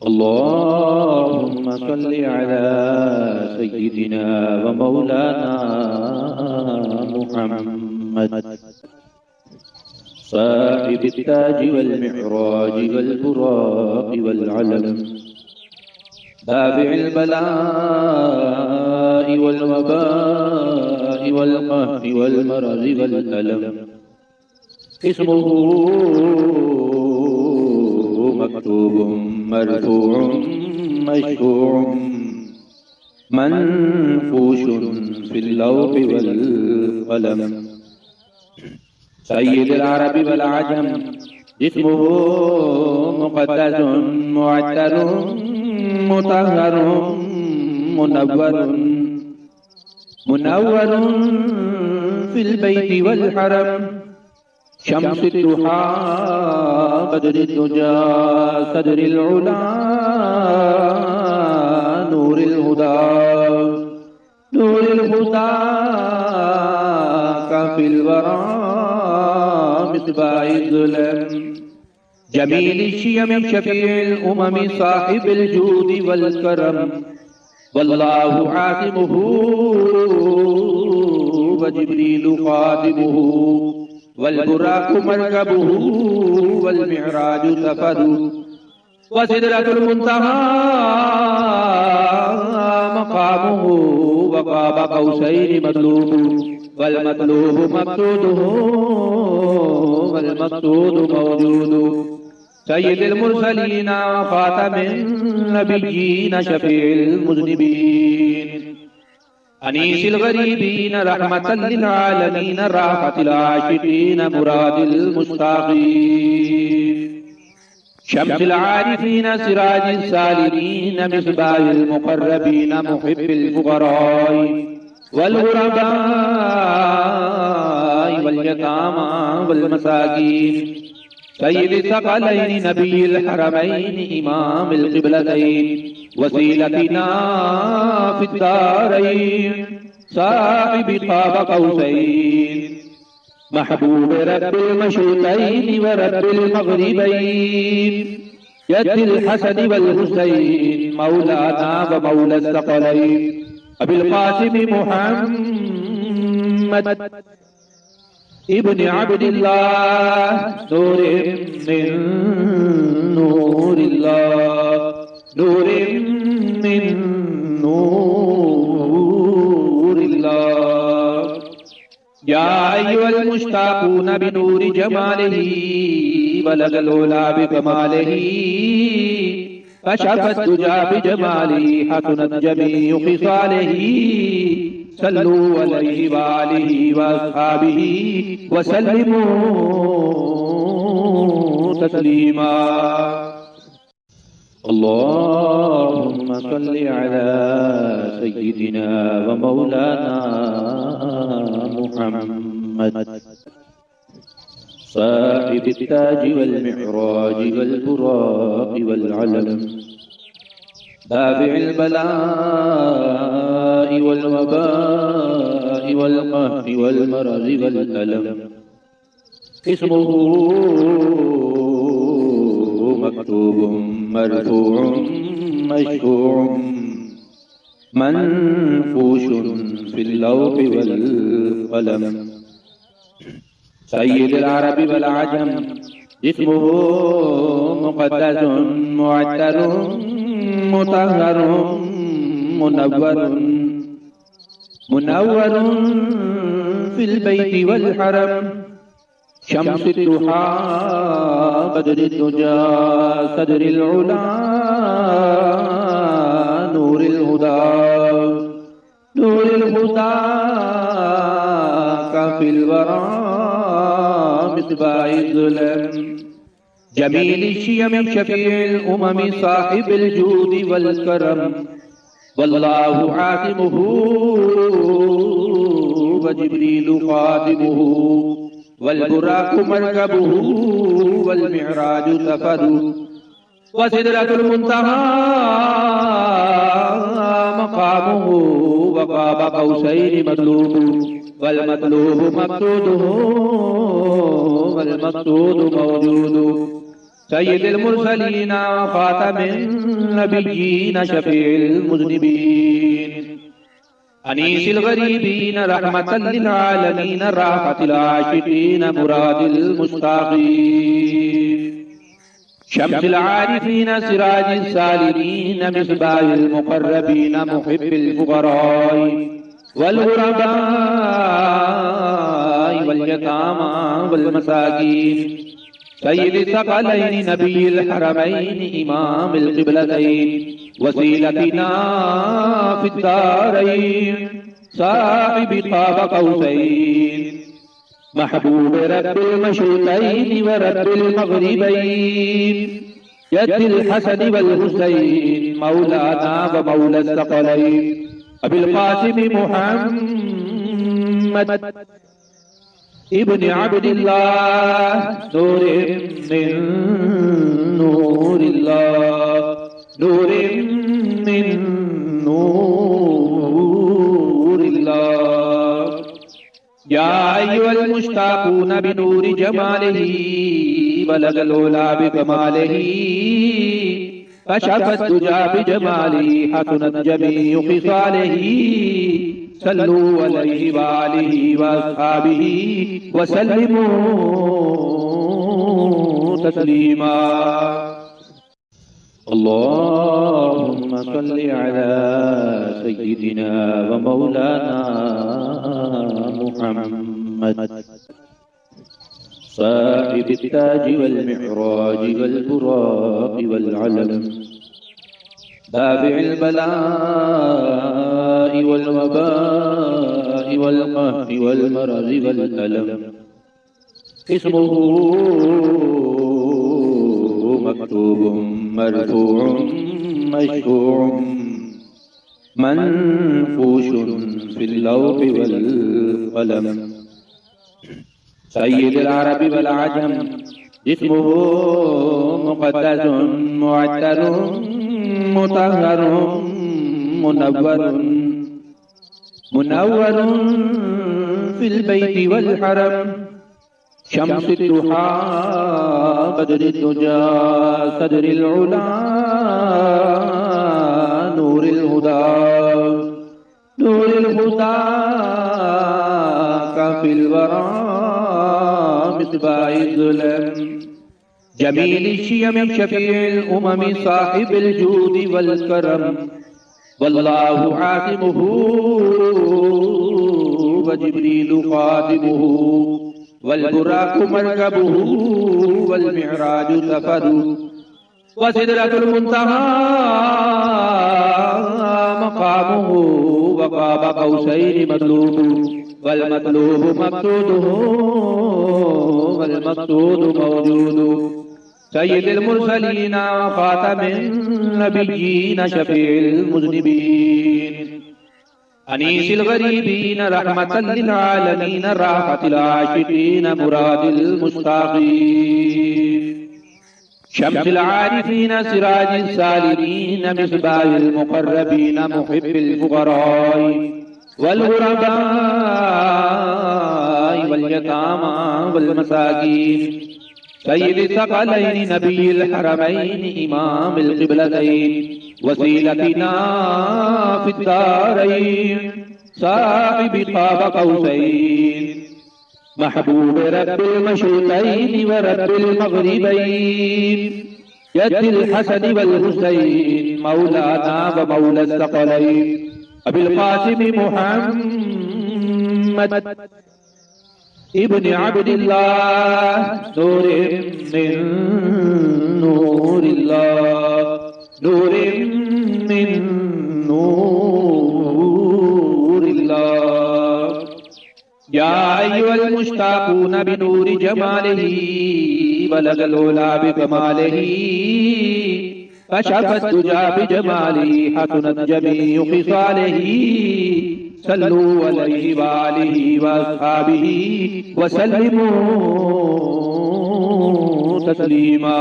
अल्लाहुम्मा सल्लि अला सय्यिदिना व मौलाना मुहम्मद साहिबित ताज वल मिअराज वल बुराक वल अलम दाफ़िअल बलाइ वल वबाइ वल क़हरि वल मरज़ि वल अलम इस्मुहु मक्तूबुम मरफ़ूउम मशफ़ूउम मनफ़ूशुन फ़िल लौहि वल क़लम सय्यिदुल अरबि वल अजम इस्मुहु मुक़द्दसुन मुअत्तरुन मुतहहरुन मुनव्वरुन फ़िल बैति वल हरम शम्सुद दुहा बदरुद दुजा सदरुल उला नूरुल हुदा काफिल वरा मिसबाह ज़ुलम जमील शियम शफीउल उमम साहिबुल जूद वल करम वल्लाहु आसिमुहु व जिब्रीलु खादिमुहु वल बुराकु मरकबुहु वल मिअराजु सफरु व सिदरतुल मुंतहा मकामुहु व क़ाब क़ौसैनि मत्लूबु वल मतलूबु मक़सूदुहु वल मक़सूदु मौजूदु सय्यिदुल मुरसलीन ख़ातमुन नबिय्यीन शफ़ीउल मुज़निबीन अनीसिल गरीबीन रहमतल लिल आलमीन राहतिल आशिकीन मुरादिल मुश्ताक़ीन शम्सिल आरिफीन सिराजिस सालिकीन मिस्बाहिल मुक़र्रबीन मुहिब्बिल फुक़राइ वल गुरबाइ वल यतामा वल मसाकीन सय्यिदिस सकलैन नबिय्यिल हरमैन इमामिल क़िबलतैन वसीलतिना फिद दारैन साहिबि क़ाब क़ौसैन महबूब रब्बिल मशरिक़ैन व रब्बिल मग़रिबैन यद्दिल हसन वल हुसैन मौलाना व मौला सकलैन अबिल क़ासिम मुहम्मद इब्न अब्दिल्लाह नूरिन मिन नूरिल्लाह नूरिन मिन नूरिल्लाह या अय्युहल मुश्ताक़ून बिनूरि जमालिही बलगल उला बिकमालिही कशफत दुजा बिजमालिही हसनत जमीउ ख़िसालिही सल्लू अलैहि व आलिहि व अस्हाबिही व सल्लिमू तस्लीमा अल्लाहुम्मा सल्लि अला सय्यिदिना व मौलाना मुहम्मद साहिबित ताज वल मिअराज वल बुराक वल अलम दाफ़िअल बलाइ वल वबाइ वल क़हरि वल मरज़ि वल अलम इस्मुहु मक्तूबुम मरफ़ूउम मशफ़ूउम मनफ़ूशुन फ़िल लौहि वल क़लम सय्यिदुल अरबि वल अजम इस्मुहु मुक़द्दसुन मुअत्तरुन मुतहहरुन मुनव्वरुन फ़िल बैति वल हरम शम्सुद दुहा बदरुद दुजा सदरुल उला नूरुल हुदा काफिल वरा मिसबाह ज़ुलम जमील शियम शफीउल उमम साहिबुल जूद वल करम वल्लाहु आसिमुहु व जिब्रीलु खादिमुहु वल बुराकु मरकबुहु वल मिअराजु सफरु व सिदरतुल मुंतहा मकामुहु व क़ाब क़ौसैनि मत्लूबु वल मतलूबु मक़सूदुहु वल मक़सूदु मौजूदु सय्यिदिल मुरसलीन व खातमिन नबिय्यीन शफीइल मुज़निबीन अनीसिल गरीबीन रहमतल लिल आलमीन राहतिल आशिकीन मुरादिल मुश्ताक़ीन शम्सिल आरिफीन सिराजिस सालिकीन मिस्बाहिल मुक़र्रबीन मुहिब्बिल फुक़राई वल गुरबाई वल यतामा वल मसाकीन सय्यिदिस सकलैनि नबिय्यिल हरमैनि इमामिल क़िबलतैन वसीलतिना फिद्दारैन साहिबि क़ाब क़ौसैन महबूब रब्बिल मशरिक़ैन व रब्बिल मग़रिबैन यद्दिल हसन वल हुसैन मौलाना व मौला सकलैन अबिल क़ासिम मुहम्मद इब्न अब्दिल्लाह नूरे मिन नूरिल्लाह नूरे मिन नूरिल्लाह या अय्युहल मुश्ताक़ून बिनूरि जमालिही बलगल उला बिकमालिही कशफत दुजा बिजमालिही हसनत जमीउ ख़िसालिही सल्लू अलैहि व आलिहि व अस्हाबिही व सल्लिमू तस्लीमा। अल्लाहुम्मा सल्लि अला सय्यिदिना व मौलाना मुहम्मद साहिबित ताज वल मिअराज वल बुराक़ वल अलम दाफ़िइल बला'i वल वबा'i वल क़हरि वल मरज़ि वल अलम इस्मुहु मक्तूबुम मरफ़ूउम मशफ़ूउम मनफ़ूशुन फ़िल लौहि वल क़लम सय्यिदुल अरबि वल अजम इस्मुहु मुक़द्दसुन मुअत्तरुन मुतहहरुन मुनव्वरुन फ़िल बैति वल हरम शम्सुद दुहा बदरुद दुजा सदरिल उला नूरिल हुदा काफिल वरा मिस्बाहिज़ ज़ुलम जमील शियम शफीइल उमम साहिबिल जूद वल करम वल्लाहु आसिमुहु व जिब्रीलु ख़ादिमुहु वल बुराक़ु मरकबुहु वल मिअराजु सफ़रुहु व सिदरतुल मुंतहा मक़ामुहु व क़ाब क़ौसैनि मतलूबुहु वल मतलूबु मक़सूदुहु वल मक़सूदु मौजूदुहु सय्यिदिल मुरसलीन व ख़ातमिन नबिय्यीन शफीइल मुज़निबीन अनीसिल गरीबीन रहमतल लिल आलमीन राहतिल आशिकीन मुरादिल मुश्ताक़ीन शम्सिल आरिफीन सिराजिस सालिकीन मिस्बाहिल मुक़र्रबीन मुहिब्बिल फुक़राई वल गुरबाई वल यतामा वल मसाकीन सय्यिदिस सकलैनि नबिय्यिल हरमैनि इमामिल क़िबलतैन वसीलतिना फिद्दारैन साहिबि क़ाब क़ौसैन महबूब रब्बिल मशरिक़ैन व रब्बिल मग़रिबैन यद्दिल हसन वल हुसैन मौलाना व मौला सकलैन अबिल क़ासिम मुहम्मद इब्न अब्दिल्लाह नूरे मिन नूरिल्लाह नूरे मिन नूरिल्लाह या अय्युहल मुश्ताक़ून बिनूरि जमालिही बलगल उला बिकमालिही कशफत दुजा बिजमालिही हसनत जमीउ ख़िसालिही सल्लू अलैहि व आलिहि व अस्हाबिही व सल्लिमू तस्लीमा।